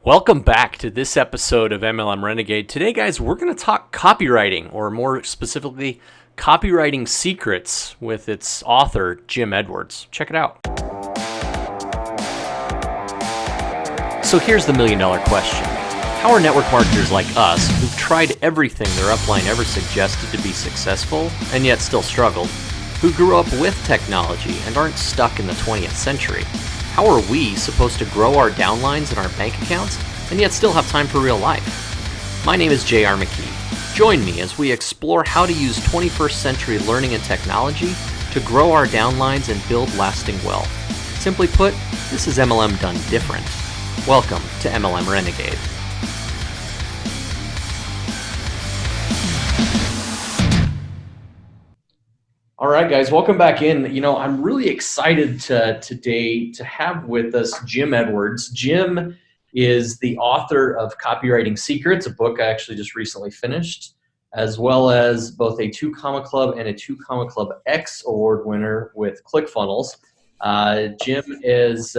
Welcome back to this episode of MLM Renegade. Today, guys, we're going to talk copywriting, or more specifically, Copywriting Secrets with its author, Jim Edwards. Check it out. So here's the million-dollar question. How are network marketers like us, who've tried everything their upline ever suggested to be successful, and yet still struggled, who grew up with technology and aren't stuck in the 20th century, how are we supposed to grow our downlines and our bank accounts and yet still have time for real life? My name is J.R. McKee. Join me as we explore how to use 21st century learning and technology to grow our downlines and build lasting wealth. Simply put, this is MLM done different. Welcome to MLM Renegade. All right, guys, welcome back in. I'm really excited today to have with us Jim Edwards. Jim is the author of Copywriting Secrets, a book I actually just recently finished, as well as both a 2 Comma Club and a 2 Comma Club X award winner with ClickFunnels. Jim is,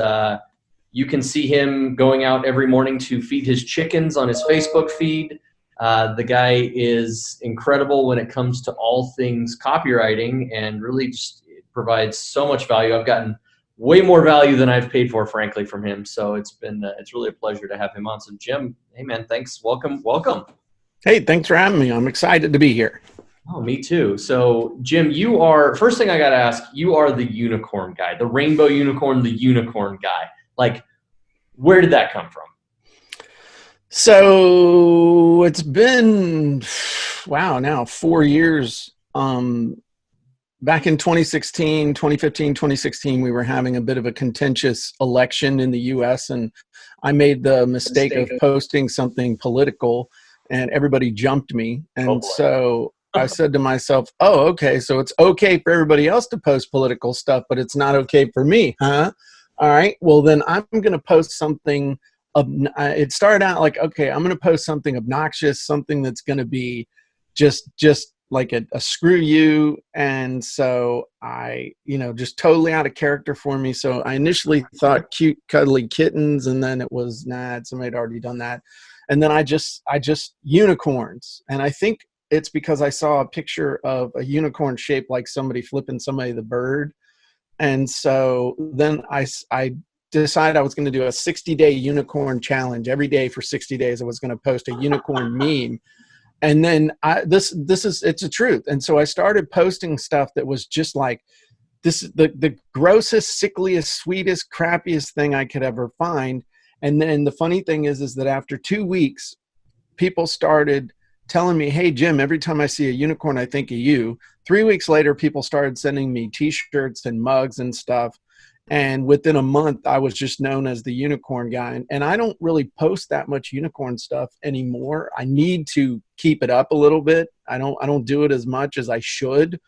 you can see him going out every morning to feed his chickens on his Facebook feed. The guy is incredible when it comes to all things copywriting and really just provides so much value. I've gotten way more value than I've paid for, frankly, from him. So it's really a pleasure to have him on. So Jim, hey man, thanks. Welcome. Hey, thanks for having me. I'm excited to be here. Oh, me too. So Jim, first thing I got to ask, you are the unicorn guy, the rainbow unicorn, the unicorn guy. Like, where did that come from? So it's been, now 4 years. Back in 2015, 2016, we were having a bit of a contentious election in the US, and I made the mistake of posting something political and everybody jumped me. And so I said to myself, oh, okay, so it's okay for everybody else to post political stuff, but it's not okay for me, huh? All right, well then I'm going to post something. It started out like, okay, I'm going to post something obnoxious, something that's going to be just like a screw you. And so I, just totally out of character for me. So I initially thought cute, cuddly kittens, and then it was, somebody had already done that. And then I just unicorns. And I think it's because I saw a picture of a unicorn shaped like somebody flipping somebody the bird. And so then I decided I was going to do a 60-day unicorn challenge. Every day for 60 days, I was going to post a unicorn meme. And then it's the truth. And so I started posting stuff that was just like, this is the grossest, sickliest, sweetest, crappiest thing I could ever find. And then the funny thing is that after 2 weeks, people started telling me, hey, Jim, every time I see a unicorn, I think of you. 3 weeks later, people started sending me t-shirts and mugs and stuff. And within a month, I was just known as the unicorn guy. And I don't really post that much unicorn stuff anymore. I need to keep it up a little bit. I don't do it as much as I should.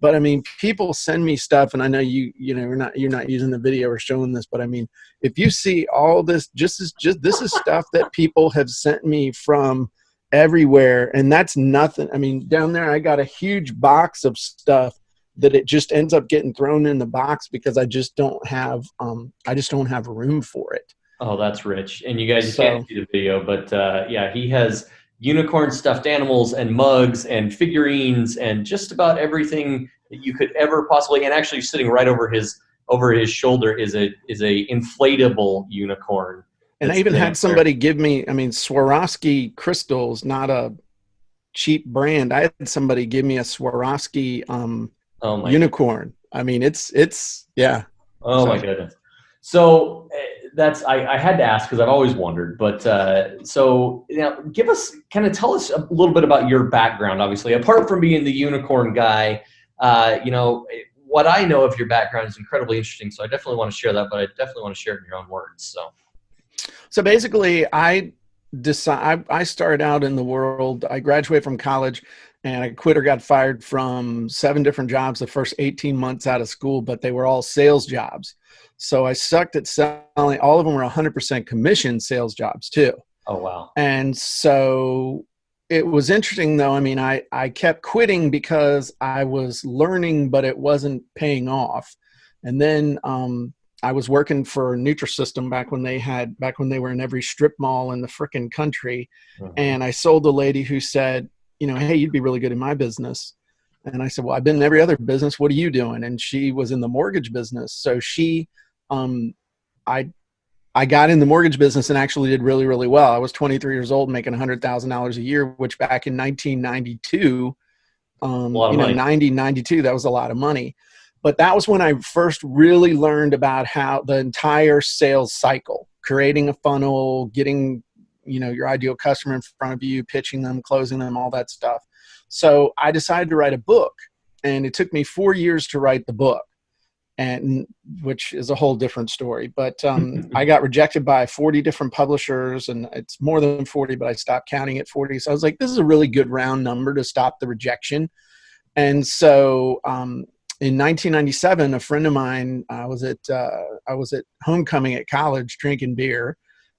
But I mean, people send me stuff, and I know you're not using the video or showing this, but I mean, if you see all this, this is stuff that people have sent me from everywhere, and that's nothing. I mean, down there, I got a huge box of stuff that it just ends up getting thrown in the box because I just don't have room for it. Oh, that's rich. And you guys can't see the video, but yeah, he has unicorn stuffed animals and mugs and figurines and just about everything that you could ever possibly, and actually sitting right over his shoulder is a inflatable unicorn. And I even had somebody give me, Swarovski crystals, not a cheap brand. I had somebody give me a Swarovski unicorn. I mean, it's yeah. Oh my goodness. So I had to ask because I've always wondered, but so tell us a little bit about your background. Obviously, apart from being the unicorn guy, what I know of your background is incredibly interesting. So I definitely want to share that, but I definitely want to share it in your own words. So basically, I started out in the world. I graduated from college. And I quit or got fired from 7 different jobs the first 18 months out of school, but they were all sales jobs. So I sucked at selling. All of them were 100% commission sales jobs too. Oh, wow. And so it was interesting though. I mean, I kept quitting because I was learning, but it wasn't paying off. And then I was working for Nutrisystem back when they were in every strip mall in the frickin' country. And I sold a lady who said, hey, you'd be really good in my business. And I said, well, I've been in every other business. What are you doing? And she was in the mortgage business. So I got in the mortgage business and actually did really, really well. I was 23 years old, making $100,000 a year, which back in 1992, A lot of money. 92, that was a lot of money. But that was when I first really learned about how the entire sales cycle, creating a funnel, getting, your ideal customer in front of you, pitching them, closing them, all that stuff. So I decided to write a book, and it took me 4 years to write the book, and which is a whole different story. But I got rejected by 40 different publishers, and it's more than 40, but I stopped counting at 40. So I was like, this is a really good round number to stop the rejection. And so in 1997, a friend of mine, I was at homecoming at college drinking beer.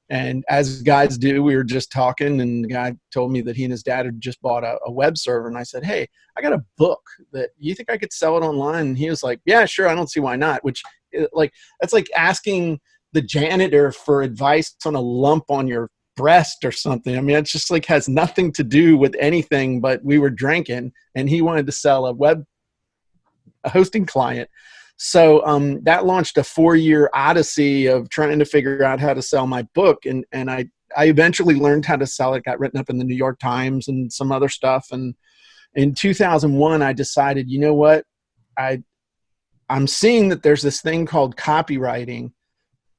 And as guys do, we were just talking, and the guy told me that he and his dad had just bought a web server. And I said, hey, I got a book that you think I could sell it online? And he was like, yeah, sure. I don't see why not. Which, that's like asking the janitor for advice on a lump on your breast or something. I mean, it's just like has nothing to do with anything, but we were drinking, and he wanted to sell a hosting client. So that launched a 4-year odyssey of trying to figure out how to sell my book. And I eventually learned how to sell it, got written up in the New York Times and some other stuff. And in 2001, I decided, you know what? I'm seeing that there's this thing called copywriting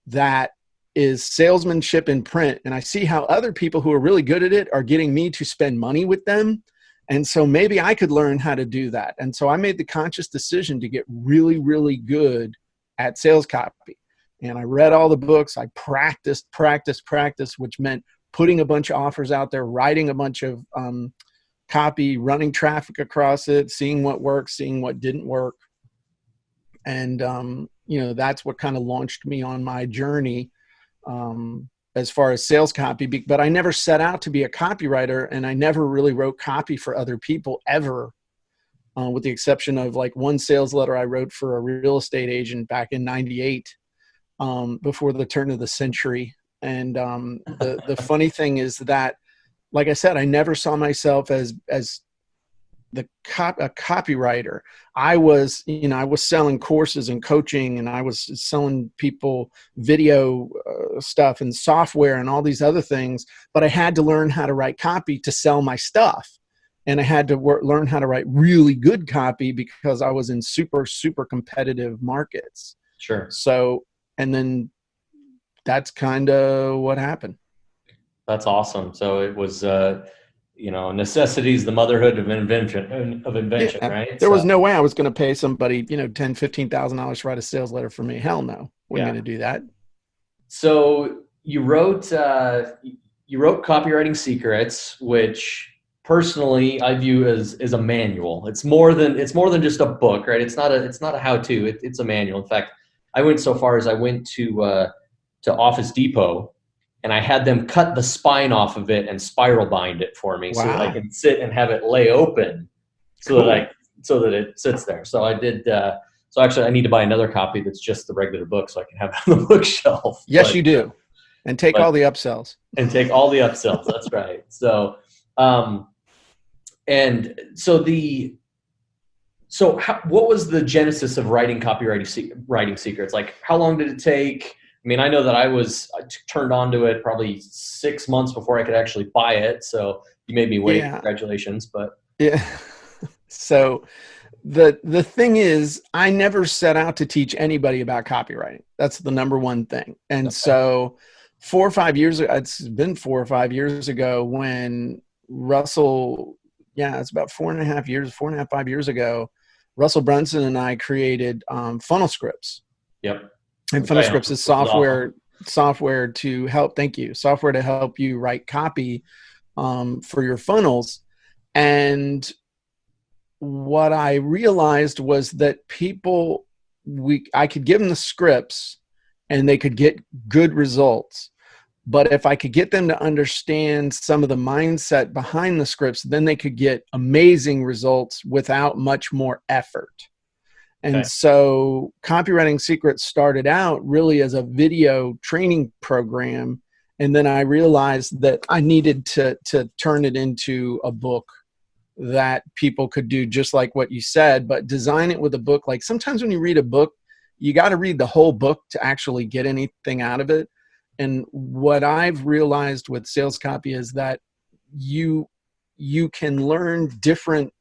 that is salesmanship in print. And I see how other people who are really good at it are getting me to spend money with them. And so maybe I could learn how to do that. And so I made the conscious decision to get really, really good at sales copy. And I read all the books. I practiced, which meant putting a bunch of offers out there, writing a bunch of copy, running traffic across it, seeing what worked, seeing what didn't work. And, that's what kind of launched me on my journey as far as sales copy, but I never set out to be a copywriter, and I never really wrote copy for other people ever, with the exception of like one sales letter I wrote for a real estate agent back in 98, before the turn of the century. And the funny thing is that, like I said, I never saw myself as a copywriter. I was selling courses and coaching, and I was selling people video stuff and software and all these other things, but I had to learn how to write copy to sell my stuff. And I had to learn how to write really good copy because I was in super, super competitive markets. Sure. So, and then that's kind of what happened. That's awesome. So it was, necessity is the motherhood of invention, Yeah. right? There was no way I was going to pay somebody, $10,000, $15,000 to write a sales letter for me. Hell no. Wasn't going to do that. So you wrote Copywriting Secrets, which personally I view as a manual. It's more than just a book, right? It's not a how-to. It's a manual. In fact, I went so far as I went to Office Depot, and I had them cut the spine off of it and spiral bind it for me. Wow. So that I can sit and have it lay open so that it sits there. So I did. So actually I need to buy another copy that's just the regular book so I can have it on the bookshelf. Yes, you do. And take all the upsells. And take all the upsells. That's right. So, what was the genesis of writing Copywriting Secrets? Like, how long did it take? I mean, I know that I turned on to it probably 6 months before I could actually buy it. So you made me wait. Yeah. Congratulations. But yeah. So the thing is, I never set out to teach anybody about copywriting. That's the number one thing. And so 4 or 5 years ago, it's been 4 or 5 years ago when Russell, it's about 4.5 years, 4.5, 5 years ago, Russell Brunson and I created Funnel Scripts. Yep. And Funnel Scripts is software to help you write copy for your funnels. And what I realized was that I could give them the scripts and they could get good results. But if I could get them to understand some of the mindset behind the scripts, then they could get amazing results without much more effort. And Okay. so Copywriting Secrets started out really as a video training program. And then I realized that I needed to turn it into a book that people could do just like what you said, but design it with a book. Like sometimes when you read a book, you got to read the whole book to actually get anything out of it. And what I've realized with sales copy is that you can learn different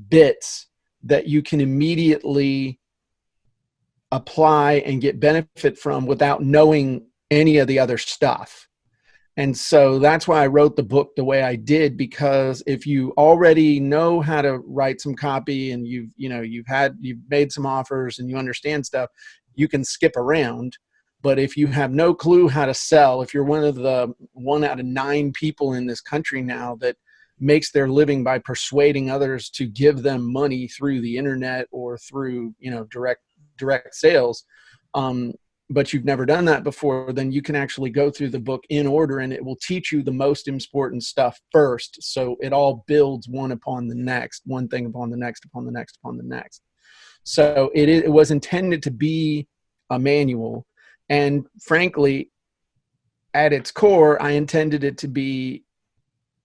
bits that you can immediately apply and get benefit from without knowing any of the other stuff. And so that's why I wrote the book the way I did, because if you already know how to write some copy and you've made some offers and you understand stuff, you can skip around. But if you have no clue how to sell, if you're one of the 1 out of 9 people in this country now that makes their living by persuading others to give them money through the internet or through, direct sales, but you've never done that before, then you can actually go through the book in order and it will teach you the most important stuff first. So it all builds one upon the next, one thing upon the next, upon the next, upon the next. So it was intended to be a manual. And frankly, at its core, I intended it to be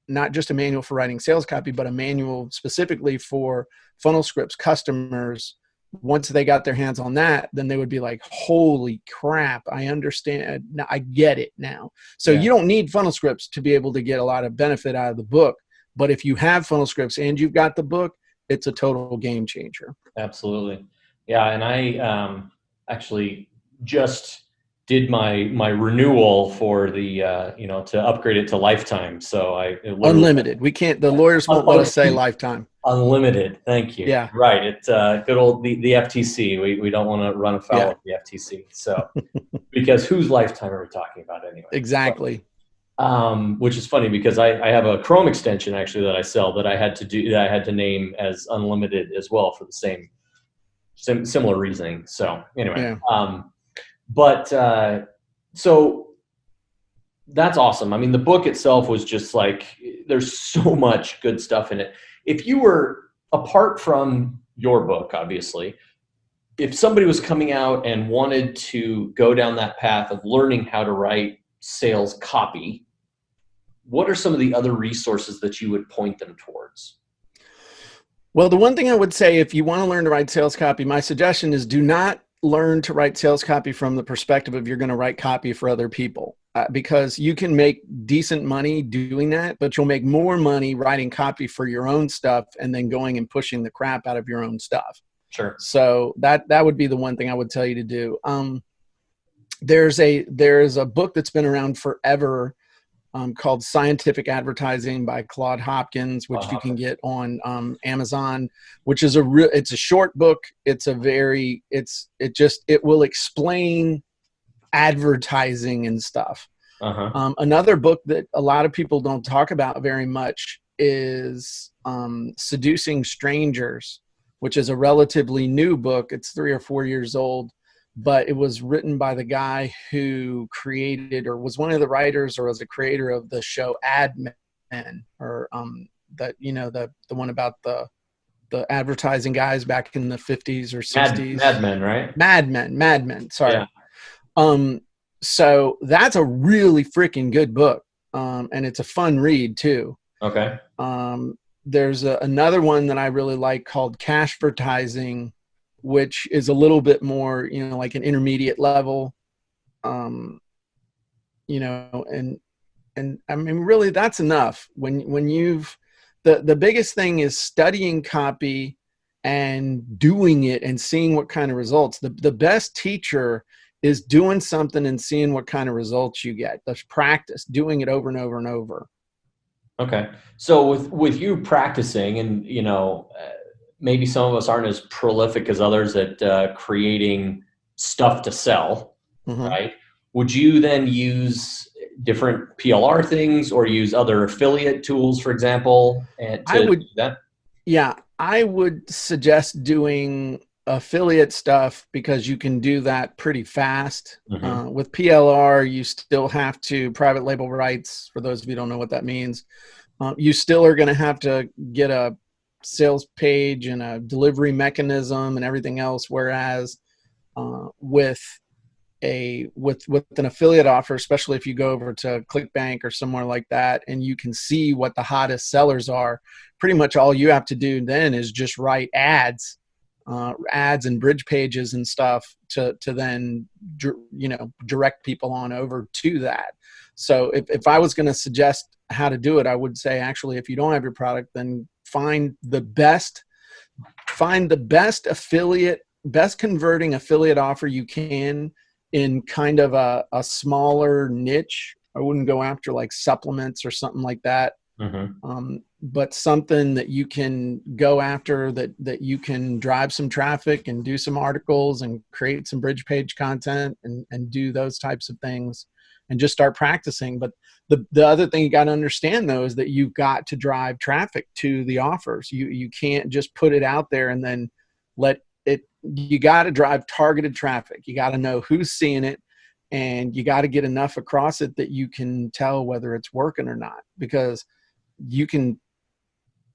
not just a manual for writing sales copy, but a manual specifically for funnel scripts customers. Once they got their hands on that, then they would be like, holy crap, I understand. Now I get it now. So Yeah. you don't need funnel scripts to be able to get a lot of benefit out of the book. But if you have funnel scripts and you've got the book, it's a total game changer. Absolutely. Yeah. And I actually just did my renewal for the, to upgrade it to lifetime. So I literally Unlimited. We can't, the lawyers won't let us say lifetime. unlimited. Thank you. Yeah. Right. It's good old the FTC. We don't want to run afoul Yeah. of the FTC. So because whose lifetime are we talking about anyway? Exactly. Which is funny because I have a Chrome extension actually that I sell that I had to name as unlimited as well for the same similar reasoning. So anyway, Yeah. but so that's awesome. I mean, the book itself was just like, there's so much good stuff in it. If you were, apart from your book, obviously, if somebody was coming out and wanted to go down that path of learning how to write sales copy, what are some of the other resources that you would point them towards? Well, the one thing I would say, if you want to learn to write sales copy, my suggestion is do not learn to write sales copy from the perspective of you're going to write copy for other people, because you can make decent money doing that, but you'll make more money writing copy for your own stuff and then going and pushing the crap out of your own stuff. Sure. So that would be the one thing I would tell you to do. There's a book that's been around forever called Scientific Advertising by Claude Hopkins, which you can get on Amazon, which is it's a short book. It will explain advertising and stuff. Another book that a lot of people don't talk about very much is Seducing Strangers, which is a relatively new book. It's 3 or 4 years old, but it was written by the guy who created or was one of the writers or was a creator of the show Ad Men, or the one about the advertising guys back in the 50s or 60s. Mad Men, right? Mad Men. Sorry. Yeah. So that's a really freaking good book. And it's a fun read too. Okay. There's another one that I really like called Cashvertising, which is a little bit more, like an intermediate level, and I mean, really that's enough when you've, the biggest thing is studying copy and doing it and seeing what kind of results. The best teacher is doing something and seeing what kind of results you get. That's practice, doing it over and over and over. Okay. So with you practicing and, maybe some of us aren't as prolific as others at creating stuff to sell, right? Would you then use different PLR things or use other affiliate tools, for example, and do that? Yeah, I would suggest doing affiliate stuff because you can do that pretty fast. With PLR, you still have to private label rights. For those of you who don't know what that means, you still are going to have to get a sales page and a delivery mechanism and everything else. Whereas with an affiliate offer, especially if you go over to ClickBank or somewhere like that, and you can see what the hottest sellers are, pretty much all you have to do then is just write ads and bridge pages and stuff to then, direct people on over to that. So if I was going to suggest how to do it, I would say, actually, if you don't have your product, then find the best best converting affiliate offer you can in kind of a smaller niche. I wouldn't go after like supplements or something like that. But something that you can go after that you can drive some traffic and do some articles and create some bridge page content and do those types of things and just start practicing. But the other thing you got to understand, though, is that you've got to drive traffic to the offers. You can't just put it out there and then let it. You got to drive targeted traffic. You got to know who's seeing it, and you got to get enough across it that you can tell whether it's working or not. Because you can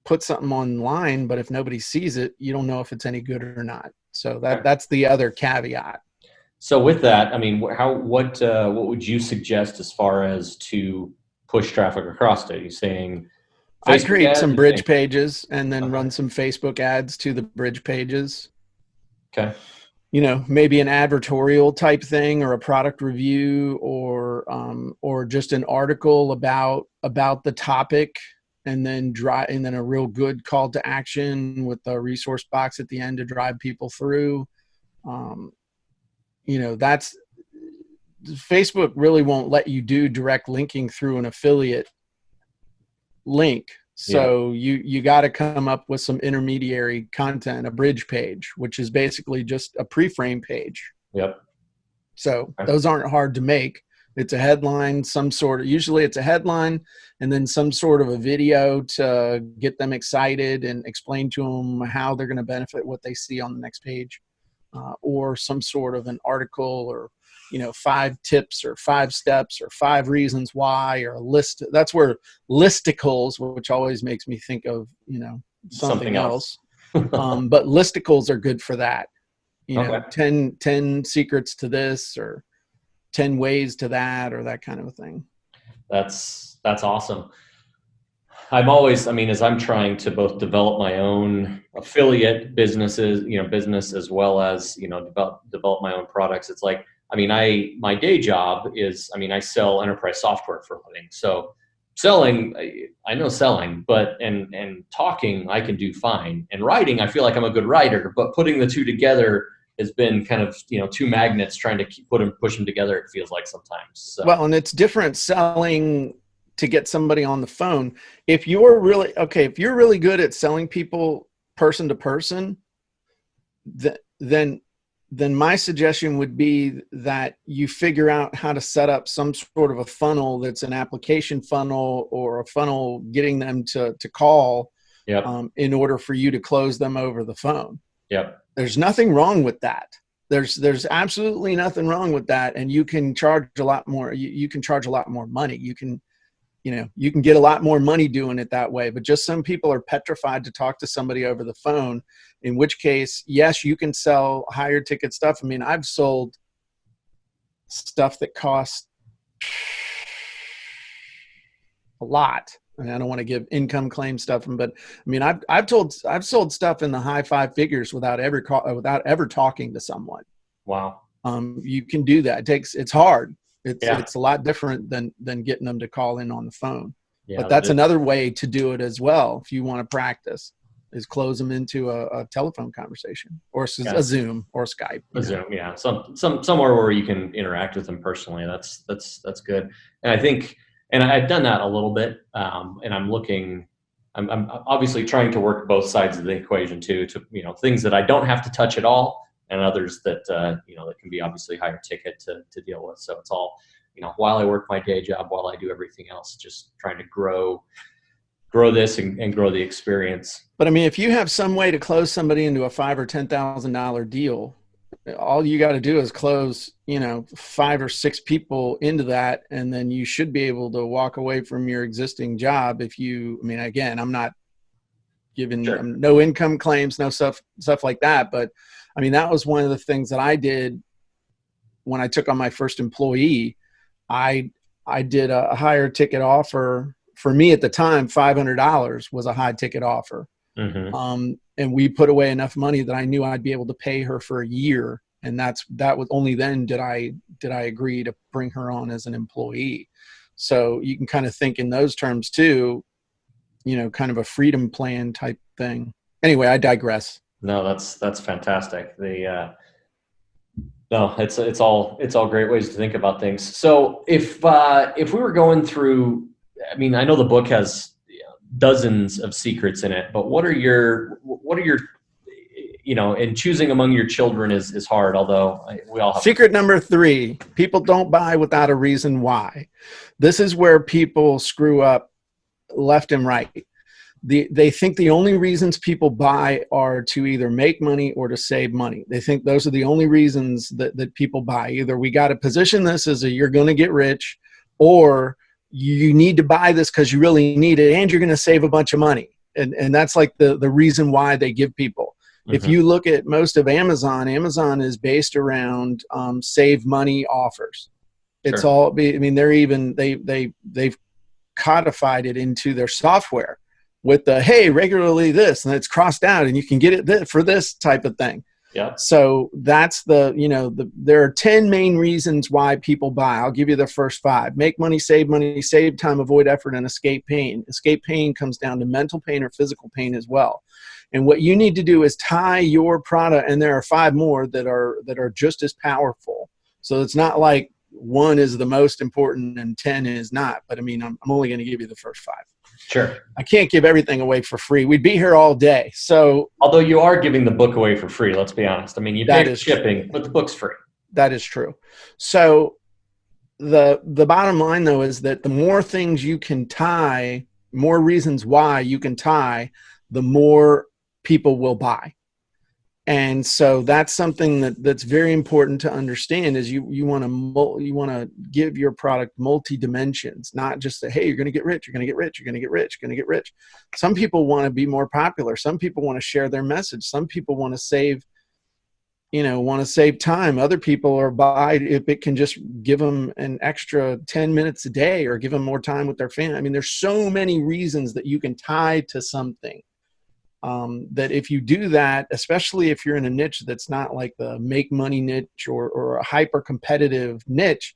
put something online, but if nobody sees it, you don't know if it's any good or not. So that's the other caveat. So with that, I mean, what would you suggest as far as to push traffic across it? Are you saying I Facebook create ads? some bridge pages and then run some Facebook ads to the bridge pages. Okay. Maybe an advertorial type thing, or a product review, or just an article about the topic, and then a real good call to action with a resource box at the end to drive people through. That's Facebook really won't let you do direct linking through an affiliate link. So you got to come up with some intermediary content, a bridge page, which is basically just a pre-frame page. Yep. So those aren't hard to make. It's a headline, usually it's a headline, and then some sort of a video to get them excited and explain to them how they're going to benefit what they see on the next page, or some sort of an article, or 5 tips or 5 steps or 5 reasons why, or a list. That's where listicles, which always makes me think of something else. But listicles are good for that. 10 secrets to this, or 10 ways to that, or that kind of a thing. That's awesome. I'm always, as I'm trying to both develop my own affiliate business as well as, develop my own products. It's like, my day job is, I sell enterprise software for a living. So selling, I know selling, but, and talking, I can do fine. And writing, I feel like I'm a good writer, but putting the two together has been kind of, two magnets trying to push them together. It feels like sometimes. So. Well, and it's different selling to get somebody on the phone. If you're really good at selling people person to person, then my suggestion would be that you figure out how to set up some sort of a funnel that's an application funnel, or a funnel getting them to call, in order for you to close them over the phone. Yep. There's nothing wrong with that. There's absolutely nothing wrong with that. And you can charge a lot more. You can charge a lot more money. You can get a lot more money doing it that way. But just some people are petrified to talk to somebody over the phone, in which case, yes, you can sell higher ticket stuff. I've sold stuff that costs a lot. I don't want to give income claim stuff, but I've sold stuff in the high 5 figures without ever talking to someone. Wow. You can do that. It's hard. It's a lot different than getting them to call in on the phone. But that's another way to do it as well. If you want to practice, is close them into a telephone conversation, or a Zoom or Skype. Zoom, yeah. Somewhere where you can interact with them personally. That's good. And I think, and I've done that a little bit. And I'm obviously trying to work both sides of the equation too, to, things that I don't have to touch at all, and others that, that can be obviously higher ticket to deal with. So it's all, while I work my day job, while I do everything else, just trying to grow this and grow the experience. But if you have some way to close somebody into a $5,000 or $10,000 deal, all you got to do is close, 5 or 6 people into that. And then you should be able to walk away from your existing job. If you, again, I'm not giving Sure. no income claims, no stuff like that. But I mean, that was one of the things that I did when I took on my first employee. I did a higher ticket offer. For me at the time, $500 was a high ticket offer. Mm-hmm. And we put away enough money that I knew I'd be able to pay her for a year. And that was only then did I agree to bring her on as an employee. So you can kind of think in those terms too, kind of a freedom plan type thing. Anyway, I digress. No, that's fantastic. No, it's all great ways to think about things. So if we were going through, I mean, I know the book has dozens of secrets in it, but what are your and choosing among your children is hard, although we all have. Secret number 3, people don't buy without a reason why. This is where people screw up left and right. They think the only reasons people buy are to either make money or to save money. They think those are the only reasons that people buy. Either we got to position this as you're going to get rich, or you need to buy this because you really need it and you're going to save a bunch of money. And that's like the reason why they give people. Mm-hmm. If you look at most of Amazon is based around save money offers. It's all, I mean, they've codified it into their software with the, hey, regularly this, and it's crossed out and you can get it for this type of thing. Yeah. So that's there are 10 main reasons why people buy. I'll give you the first 5. Make money, save time, avoid effort, and escape pain. Escape pain comes down to mental pain or physical pain as well. And what you need to do is tie your product, and there are 5 more that are just as powerful. So it's not like 1 is the most important and 10 is not. But I mean, I'm only going to give you the first 5. Sure. I can't give everything away for free. We'd be here all day. So, although you are giving the book away for free, let's be honest. I mean, you pay for shipping, but the book's free. That is true. So the bottom line, though, is that the more things you can tie, more reasons why you can tie, the more people will buy. And so that's something that's very important to understand. Is you want to give your product multi dimensions, not just say, hey, you're going to get rich, you're going to get rich, you're going to get rich, you're going to get rich. Some people want to be more popular. Some people want to share their message. Some people want to save time. Other people are buy if it can just give them an extra 10 minutes a day or give them more time with their family. I mean, there's so many reasons that you can tie to something. That if you do that, especially if you're in a niche that's not like the make money niche or a hyper competitive niche,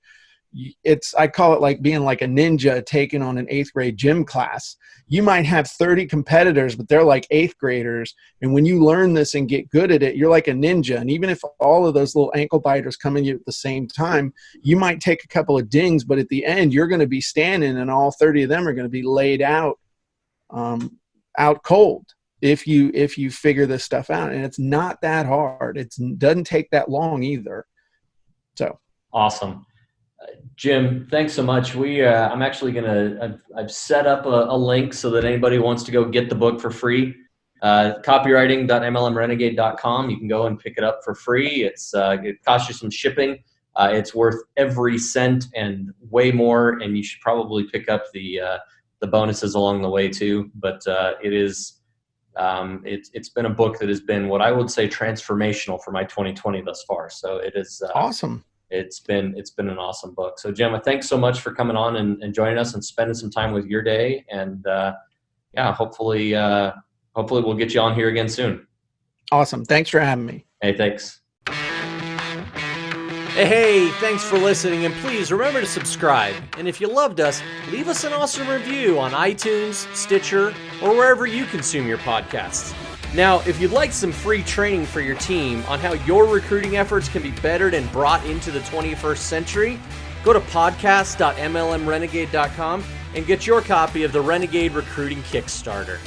I call it like being like a ninja taking on an 8th grade gym class. You might have 30 competitors, but they're like 8th graders. And when you learn this and get good at it, you're like a ninja. And even if all of those little ankle biters come in you at the same time, you might take a couple of dings, but at the end, you're going to be standing and all 30 of them are going to be laid out cold. If you figure this stuff out, and it's not that hard. It doesn't take that long either. So awesome. Jim, thanks so much. I'm actually I've set up a link so that anybody who wants to go get the book for free, copywriting.mlmrenegade.com. You can go and pick it up for free. It costs you some shipping. It's worth every cent and way more, and you should probably pick up the bonuses along the way too. But it's been a book that has been what I would say transformational for my 2020 thus far. So it is awesome. It's been an awesome book. So Jim, thanks so much for coming on and joining us and spending some time with your day. And hopefully we'll get you on here again soon. Awesome. Thanks for having me. Hey, thanks. Hey, thanks for listening, and please remember to subscribe. And if you loved us, leave us an awesome review on iTunes, Stitcher, or wherever you consume your podcasts. Now, if you'd like some free training for your team on how your recruiting efforts can be bettered and brought into the 21st century, go to podcast.mlmrenegade.com and get your copy of the Renegade Recruiting Kickstarter.